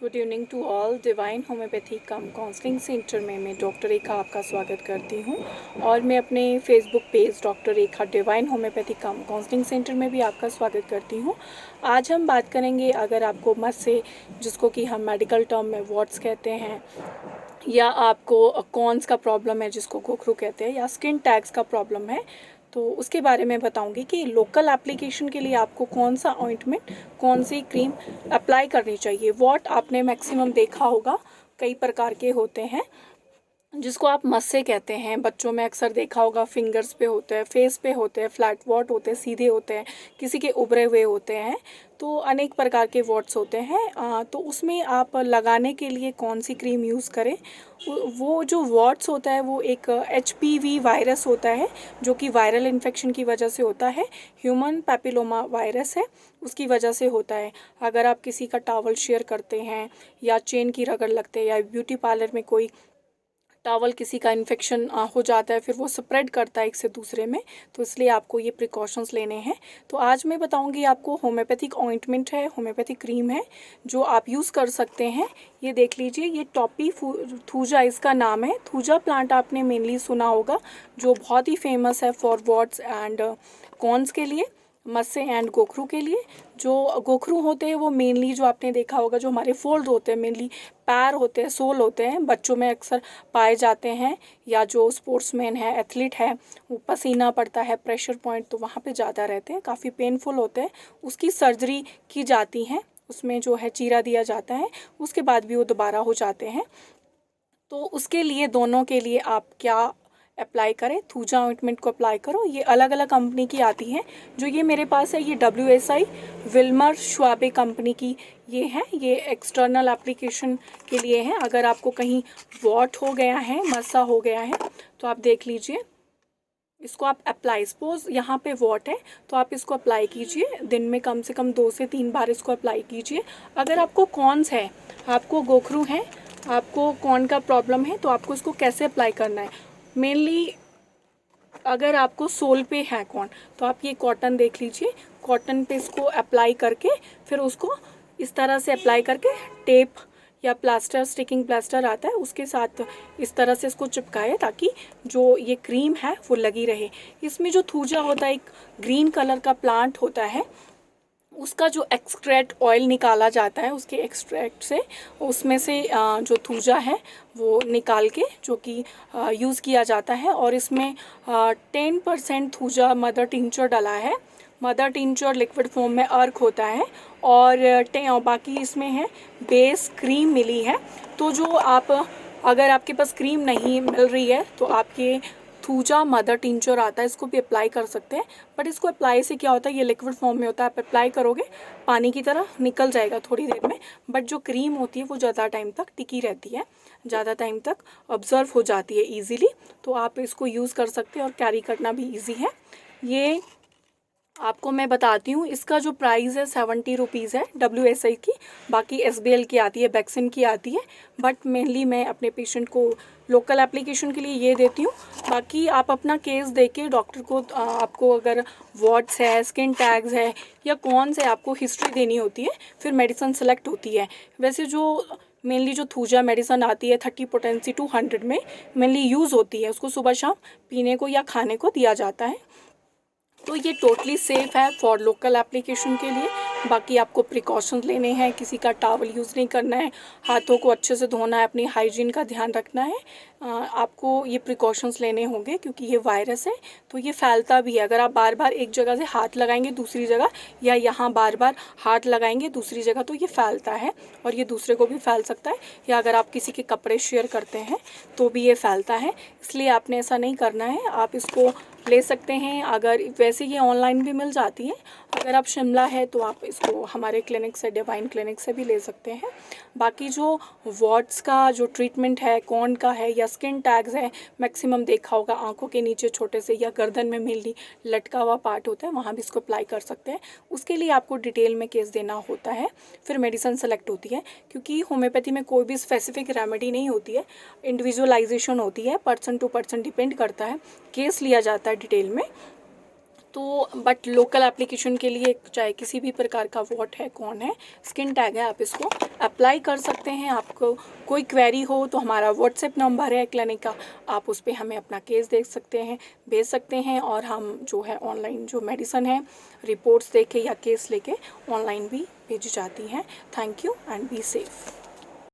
Good evening to all. Divine homoeopathy cum counselling centre में मैं doctor रेखा आपका स्वागत करती हूँ और मैं अपने फेसबुक पेज डॉक्टर रेखा divine homoeopathy cum counselling centre में भी आपका स्वागत करती हूँ। आज हम बात करेंगे अगर आपको मस से, जिसको कि हम मेडिकल टर्म में वॉट्स कहते हैं, या आपको कॉन्स का प्रॉब्लम है जिसको गोखरू कहते हैं, या स्किन टैग्स का प्रॉब्लम है, तो उसके बारे में बताऊंगी कि लोकल एप्लीकेशन के लिए आपको कौन सा ऑइंटमेंट, कौन सी क्रीम अप्लाई करनी चाहिए। वॉट आपने मैक्सिमम देखा होगा, कई प्रकार के होते हैं जिसको आप मस्से कहते हैं। बच्चों में अक्सर देखा होगा, फिंगर्स पे होते हैं, फेस पे होते हैं, फ्लैट वॉट होते हैं, सीधे होते हैं, किसी के उभरे हुए होते हैं। तो अनेक प्रकार के वॉट्स होते हैं। तो उसमें आप लगाने के लिए कौन सी क्रीम यूज़ करें। वो जो वॉट्स होता है वो एक HPV वायरस होता है, जो कि वायरल इन्फेक्शन की वजह से होता है। ह्यूमन पैपिलोमा वायरस है, उसकी वजह से होता है। अगर आप किसी का टॉवल शेयर करते हैं, या चेन की रगड़ लगते हैं, या ब्यूटी पार्लर में कोई टॉवल किसी का इन्फेक्शन हो जाता है, फिर वो स्प्रेड करता है एक से दूसरे में, तो इसलिए आपको ये प्रिकॉशंस लेने हैं। तो आज मैं बताऊंगी आपको होम्योपैथिक ऑइंटमेंट है, होम्योपैथिक क्रीम है जो आप यूज़ कर सकते हैं। ये देख लीजिए, ये टॉपी थूजा इसका नाम है। थूजा प्लांट आपने मेनली सुना होगा, जो बहुत ही फेमस है फॉर वॉट्स एंड कॉन्स के लिए, मस्से एंड गोखरू के लिए। जो गोखरू होते हैं वो मेनली, जो आपने देखा होगा, जो हमारे फोल्ड होते हैं, मेनली पैर होते हैं, सोल होते हैं, बच्चों में अक्सर पाए जाते हैं। या जो स्पोर्ट्समैन है, एथलीट है, वो पसीना पड़ता है, प्रेशर पॉइंट तो वहाँ पे ज़्यादा रहते हैं, काफ़ी पेनफुल होते हैं, उसकी सर्जरी की जाती है, उसमें जो है चीरा दिया जाता है, उसके बाद भी वो दोबारा हो जाते हैं। तो उसके लिए, दोनों के लिए आप क्या अप्लाई करें, थूजा ऑइंटमेंट को अप्लाई करो। ये अलग अलग कंपनी की आती हैं। जो ये मेरे पास है, ये WSI विल्मर श्वाबे कंपनी की ये है। ये एक्सटर्नल एप्लीकेशन के लिए है। अगर आपको कहीं वॉट हो गया है, मस्सा हो गया है, तो आप देख लीजिए, इसको आप अप्लाई, सपोज यहाँ पे वॉट है तो आप इसको अप्लाई कीजिए। दिन में कम से कम 2 से 3 बार इसको अप्लाई कीजिए। अगर आपको कॉन्स है, आपको गोखरू है, आपको कॉन का प्रॉब्लम है, तो आपको इसको कैसे अप्लाई करना है। मेनली अगर आपको सोल पे है कॉन, तो आप ये कॉटन देख लीजिए, कॉटन पे इसको अप्लाई करके, फिर उसको इस तरह से अप्लाई करके टेप या प्लास्टर, स्टिकिंग प्लास्टर आता है, उसके साथ इस तरह से इसको चिपकाए, ताकि जो ये क्रीम है वो लगी रहे। इसमें जो थूजा होता है, एक ग्रीन कलर का प्लांट होता है, उसका जो एक्सट्रैक्ट ऑयल निकाला जाता है, उसके एक्सट्रैक्ट से, उसमें से जो थूजा है वो निकाल के, जो कि यूज़ किया जाता है। और इसमें 10% थूजा मदर टिंचर डला है। मदर टिंचर लिक्विड फॉर्म में अर्क होता है, और बाकी इसमें है बेस क्रीम मिली है। तो जो आप, अगर आपके पास क्रीम नहीं मिल रही है, तो आपके थूजा मदर टिंचर आता है, इसको भी अप्लाई कर सकते हैं। बट इसको अप्लाई से क्या होता है, ये लिक्विड फॉर्म में होता है, आप अप्लाई करोगे पानी की तरह निकल जाएगा थोड़ी देर में। बट जो क्रीम होती है वो ज़्यादा टाइम तक टिकी रहती है, ज़्यादा टाइम तक ऑब्जर्व हो जाती है ईजीली। तो आप इसको यूज़ कर सकते हैं और कैरी करना भी ईजी है। ये आपको मैं बताती हूँ, इसका जो प्राइस है 70 रुपीज़ है WSI की। बाकी SBL की आती है, बैक्सिन की आती है, बट मेनली मैं अपने पेशेंट को लोकल एप्लीकेशन के लिए ये देती हूँ। बाकी आप अपना केस देके डॉक्टर को, आपको अगर वॉट्स है, स्किन टैग्स है, या कौन से आपको हिस्ट्री देनी होती है, फिर मेडिसिन सेलेक्ट होती है। वैसे जो मेनली जो थूजा मेडिसिन आती है 30 पोटेंसी 200 में मेनली यूज़ होती है, उसको सुबह शाम पीने को या खाने को दिया जाता है। तो ये टोटली सेफ़ है फॉर लोकल एप्लीकेशन के लिए। बाकी आपको प्रिकॉशंस लेने हैं, किसी का टॉवल यूज़ नहीं करना है, हाथों को अच्छे से धोना है, अपनी हाइजीन का ध्यान रखना है। आपको ये प्रिकॉशंस लेने होंगे, क्योंकि ये वायरस है तो ये फैलता भी है। अगर आप बार बार एक जगह से हाथ लगाएंगे दूसरी जगह, या यहाँ बार बार हाथ लगाएंगे दूसरी जगह, तो ये फैलता है और ये दूसरे को भी फैल सकता है। या अगर आप किसी के कपड़े शेयर करते हैं तो भी ये फैलता है, इसलिए आपने ऐसा नहीं करना है। आप इसको ले सकते हैं, अगर वैसे ये ऑनलाइन भी मिल जाती है। अगर आप शिमला है तो आप इसको हमारे क्लिनिक से, डिवाइन क्लिनिक से भी ले सकते हैं। बाकी जो वॉट्स का जो ट्रीटमेंट है, कॉन का है, या स्किन टैग्स है, मैक्सिमम देखा होगा आंखों के नीचे छोटे से, या गर्दन में मेनली लटका हुआ पार्ट होता है, वहाँ भी इसको अप्लाई कर सकते हैं। उसके लिए आपको डिटेल में केस देना होता है, फिर मेडिसिन सेलेक्ट होती है। क्योंकि होम्योपैथी में कोई भी स्पेसिफिक रेमेडी नहीं होती है, इंडिविजुअलाइजेशन होती है, पर्सन टू पर्सन डिपेंड करता है, केस लिया जाता है डिटेल में। तो बट लोकल एप्लीकेशन के लिए चाहे किसी भी प्रकार का वॉट है, कौन है, स्किन टैग है, आप इसको अप्लाई कर सकते हैं। आपको कोई क्वेरी हो तो हमारा व्हाट्सएप नंबर है क्लिनिक का, आप उस पर हमें अपना केस देख सकते हैं, भेज सकते हैं, और हम जो है ऑनलाइन जो मेडिसिन है रिपोर्ट्स देके या केस लेके ऑनलाइन भी भेजी जाती हैं। Thank you and be safe.